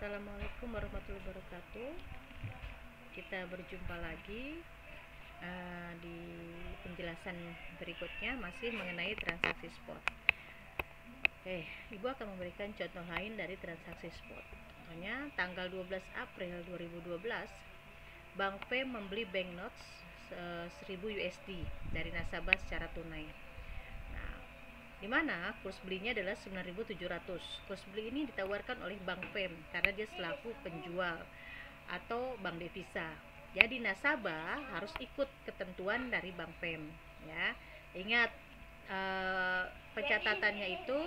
Assalamualaikum warahmatullahi wabarakatuh. Kita berjumpa lagi di penjelasan berikutnya, masih mengenai transaksi spot. Ibu akan memberikan contoh lain dari transaksi spot. Contohnya tanggal 12 April 2012, Bank Fem membeli banknotes 1000 USD dari nasabah secara tunai. Di mana kurs belinya adalah 9.700. Kurs beli ini ditawarkan oleh Bank Fem karena dia selaku penjual atau bank devisa. Jadi nasabah harus ikut ketentuan dari Bank Fem, ya. Ingat, pencatatannya itu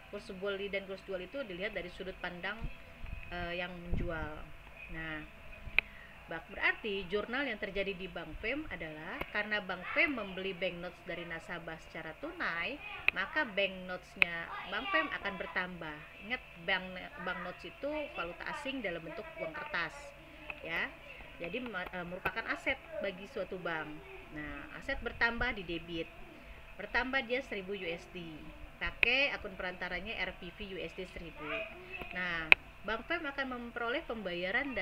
kurs beli dan kurs jual itu dilihat dari sudut pandang yang menjual. Berarti jurnal yang terjadi di Bank Fem adalah karena Bank Fem membeli banknotes dari nasabah secara tunai, maka banknotesnya Bank Fem akan bertambah. Ingat, banknotes itu valuta asing dalam bentuk uang kertas, ya. Jadi merupakan aset bagi suatu bank. Nah, aset bertambah di debit. Bertambah dia 1000 USD. Pakai akun perantaranya RPV USD 1000. Nah, Bank Fem akan memperoleh pembayaran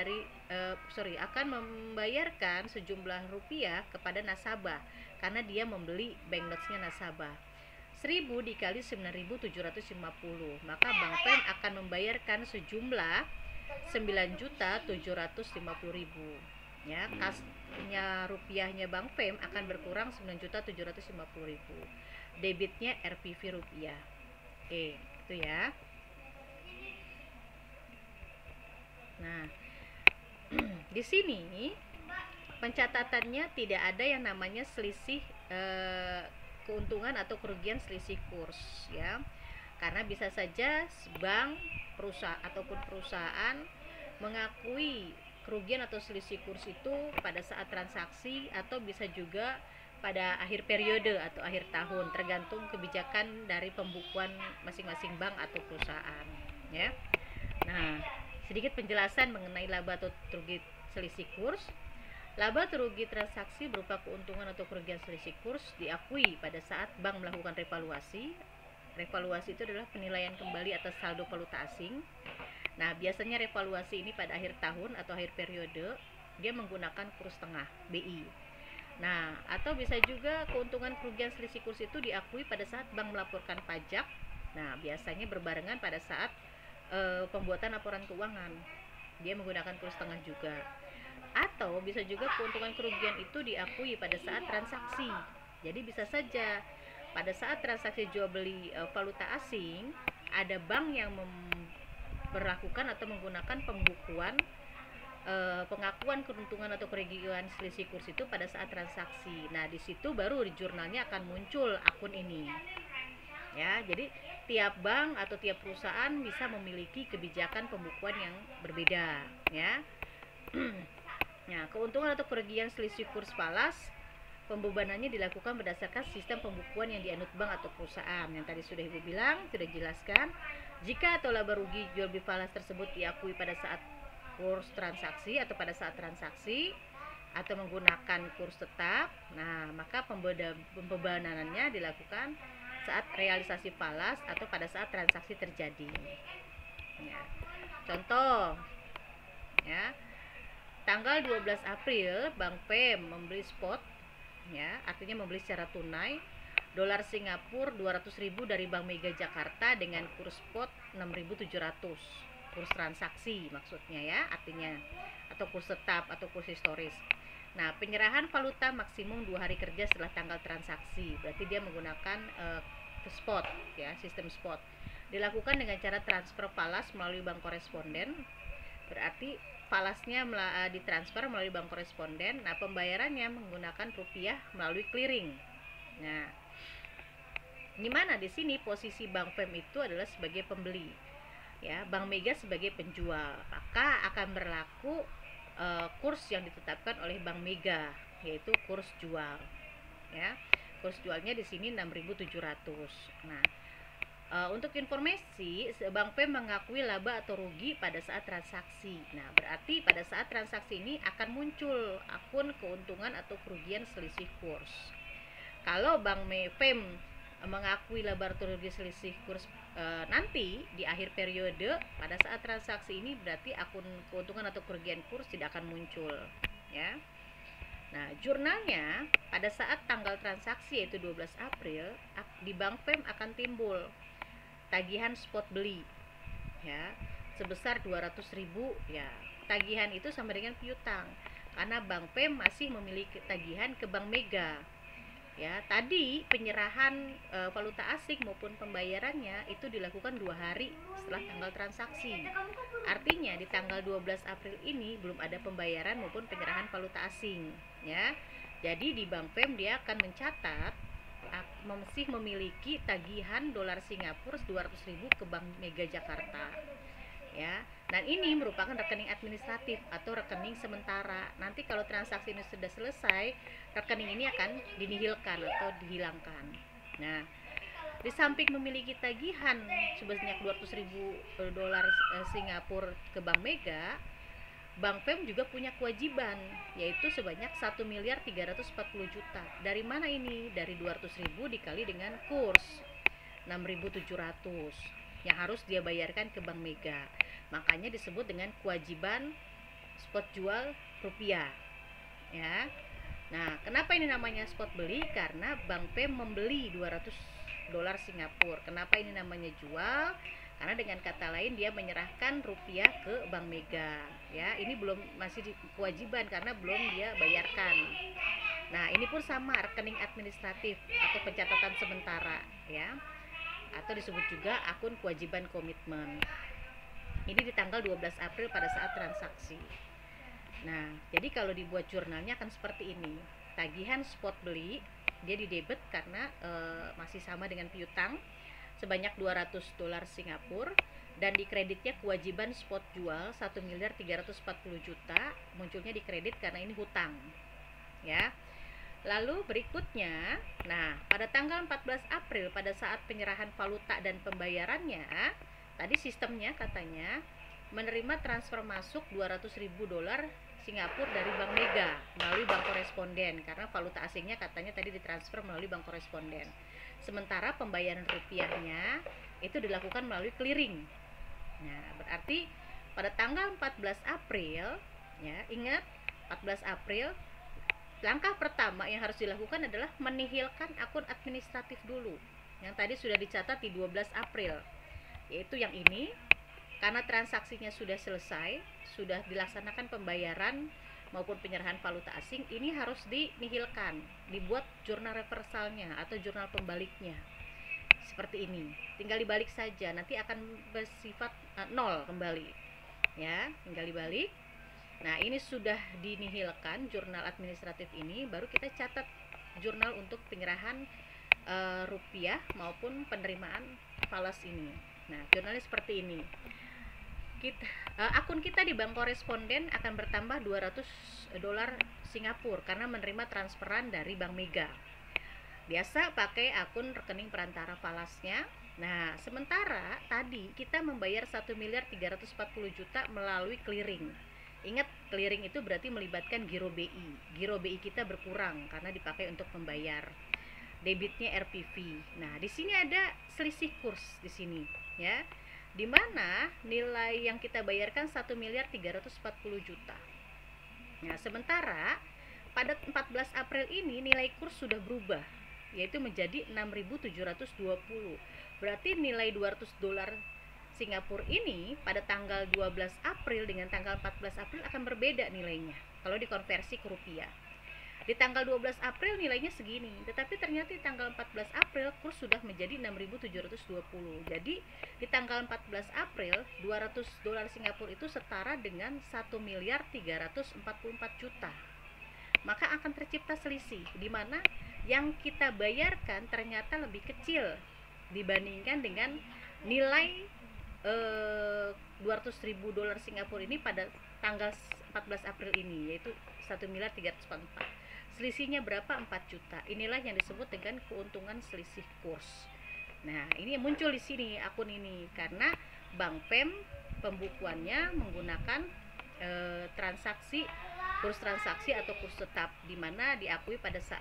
akan membayarkan sejumlah rupiah kepada nasabah karena dia membeli banknotesnya nasabah. 1000 dikali 9.750, maka Bank Fem akan membayarkan sejumlah 9.750.000. Ya, kasnya rupiahnya Bank Fem akan berkurang 9.750.000. Debitnya RPV rupiah. Itu ya. Nah, di sini pencatatannya tidak ada yang namanya selisih keuntungan atau kerugian selisih kurs, ya. Karena bisa saja bank, perusahaan mengakui kerugian atau selisih kurs itu pada saat transaksi, atau bisa juga pada akhir periode atau akhir tahun, tergantung kebijakan dari pembukuan masing-masing bank atau perusahaan, ya. Nah, sedikit penjelasan mengenai laba atau rugi selisih kurs. Laba atau rugi transaksi berupa keuntungan atau kerugian selisih kurs diakui pada saat bank melakukan revaluasi. Revaluasi itu adalah penilaian kembali atas saldo valuta asing. Nah, biasanya revaluasi ini pada akhir tahun atau akhir periode, dia menggunakan kurs tengah BI. Nah, atau bisa juga keuntungan kerugian selisih kurs itu diakui pada saat bank melaporkan pajak. Nah, biasanya berbarengan pada saat pembuatan laporan keuangan, dia menggunakan kurs tengah juga. Atau bisa juga keuntungan kerugian itu diakui pada saat transaksi. Jadi bisa saja pada saat transaksi jual beli valuta asing, ada bank yang memperlakukan atau menggunakan pembukuan pengakuan keuntungan atau kerugian selisih kurs itu pada saat transaksi. Nah, di situ baru di jurnalnya akan muncul akun ini, ya. Jadi tiap bank atau tiap perusahaan bisa memiliki kebijakan pembukuan yang berbeda, ya. Nah, keuntungan atau kerugian selisih kurs falas, pembebanannya dilakukan berdasarkan sistem pembukuan yang dianut bank atau perusahaan. Yang tadi sudah Ibu bilang, sudah jelaskan. Jika atau laba rugi jual beli falas tersebut diakui pada saat kurs transaksi atau pada saat transaksi atau menggunakan kurs tetap, nah, maka pembebanannya dilakukan saat realisasi falas atau pada saat transaksi terjadi, ya. Contoh, ya, tanggal 12 April Bank Fem membeli spot, ya, artinya membeli secara tunai dolar Singapura 200.000 dari Bank Mega Jakarta dengan kurs spot 6.700, kurs transaksi maksudnya, ya, artinya, atau kurs tetap atau kurs historis. Nah, penyerahan valuta maksimum 2 hari kerja setelah tanggal transaksi. Berarti dia menggunakan spot, ya, sistem spot. Dilakukan dengan cara transfer falas melalui bank koresponden. Berarti falasnya ditransfer melalui bank koresponden. Nah, pembayarannya menggunakan rupiah melalui clearing. Nah, gimana di sini posisi Bank Fem itu adalah sebagai pembeli, ya, Bank Mega sebagai penjual. Maka akan berlaku kurs yang ditetapkan oleh Bank Mega, yaitu kurs jual, ya. Kurs jualnya di sini 6.700. Nah, untuk informasi, Bank Fem mengakui laba atau rugi pada saat transaksi. Nah, berarti pada saat transaksi ini akan muncul akun keuntungan atau kerugian selisih kurs. Kalau Bank Fem mengakui laboratorium selisih kurs nanti di akhir periode pada saat transaksi ini, berarti akun keuntungan atau kerugian kurs tidak akan muncul, ya. Nah, jurnalnya pada saat tanggal transaksi yaitu 12 April di Bank PEM akan timbul tagihan spot beli, ya, sebesar 200.000, ya. Tagihan itu sama dengan piutang karena Bank PEM masih memiliki tagihan ke Bank Mega. Ya, tadi penyerahan valuta asing maupun pembayarannya itu dilakukan 2 hari setelah tanggal transaksi. Artinya di tanggal 12 April ini belum ada pembayaran maupun penyerahan valuta asing, ya. Jadi di Bank PEM dia akan mencatat masih memiliki tagihan dolar Singapura 200.000 ke Bank Mega Jakarta, ya. Dan ini merupakan rekening administratif atau rekening sementara. Nanti kalau transaksi ini sudah selesai, rekening ini akan dinihilkan atau dihilangkan. Nah, di samping memiliki tagihan sebanyak 200.000 dolar Singapura ke Bank Mega, Bank PEM juga punya kewajiban yaitu sebanyak 1.340.000.000. Dari mana ini? Dari 200.000 dikali dengan kurs 6.700 yang harus dia bayarkan ke Bank Mega. Makanya disebut dengan kewajiban spot jual rupiah, ya. Nah, kenapa ini namanya spot beli? Karena Bank PEM membeli 200 dolar Singapura. Kenapa ini namanya jual? Karena dengan kata lain dia menyerahkan rupiah ke Bank Mega, ya. Ini masih kewajiban karena belum dia bayarkan. Nah, ini pun sama, rekening administratif atau pencatatan sementara, ya, atau disebut juga akun kewajiban komitmen. Ini di tanggal 12 April pada saat transaksi. Nah, jadi kalau dibuat jurnalnya akan seperti ini. Tagihan spot beli dia didebit karena masih sama dengan piutang sebanyak 200 dolar Singapura, dan di kreditnya kewajiban spot jual 1.340.000.000, munculnya di kredit karena ini hutang, ya. Lalu berikutnya, nah pada tanggal 14 April pada saat penyerahan valuta dan pembayarannya, tadi sistemnya katanya menerima transfer masuk 200.000 dolar Singapura dari Bank Mega melalui bank koresponden karena valuta asingnya katanya tadi ditransfer melalui bank koresponden. Sementara pembayaran rupiahnya itu dilakukan melalui clearing. Nah, berarti pada tanggal 14 April, ya, ingat 14 April, langkah pertama yang harus dilakukan adalah menihilkan akun administratif dulu yang tadi sudah dicatat di 12 April, yaitu yang ini. Karena transaksinya sudah selesai, sudah dilaksanakan pembayaran maupun penyerahan valuta asing, ini harus dinihilkan, dibuat jurnal reversalnya atau jurnal pembaliknya seperti ini. Tinggal dibalik saja, nanti akan bersifat 0 kembali, ya. Tinggal dibalik. Nah, ini sudah dinihilkan jurnal administratif ini, baru kita catat jurnal untuk penyerahan rupiah maupun penerimaan falas ini. Nah, jurnalnya seperti ini. Akun kita di bank koresponden akan bertambah 200 dolar Singapura karena menerima transferan dari Bank Mega. Biasa pakai akun rekening perantara falasnya. Nah, sementara tadi kita membayar 1.340.000.000 melalui clearing. Ingat, clearing itu berarti melibatkan giro BI. Giro BI kita berkurang karena dipakai untuk membayar. Debitnya RPV. Nah, di sini ada selisih kurs di sini, ya. Di mana nilai yang kita bayarkan 1.340.000.000. Nah, sementara pada 14 April ini nilai kurs sudah berubah, yaitu menjadi 6.720. Berarti nilai 200 dolar Singapura ini pada tanggal 12 April dengan tanggal 14 April akan berbeda nilainya kalau dikonversi ke rupiah. Di tanggal 12 April nilainya segini, tetapi ternyata di tanggal 14 April kurs sudah menjadi 6.720. Jadi di tanggal 14 April 200 dolar Singapura itu setara dengan 1.344.000.000. Maka akan tercipta selisih di mana yang kita bayarkan ternyata lebih kecil dibandingkan dengan nilai 200.000 dolar Singapura ini pada tanggal 14 April ini, yaitu 1.344. Selisihnya berapa? 4 juta. Inilah yang disebut dengan keuntungan selisih kurs. Nah, ini yang muncul di sini akun ini karena Bank PEM pembukuannya menggunakan kurs transaksi atau kurs tetap, di mana diakui pada saat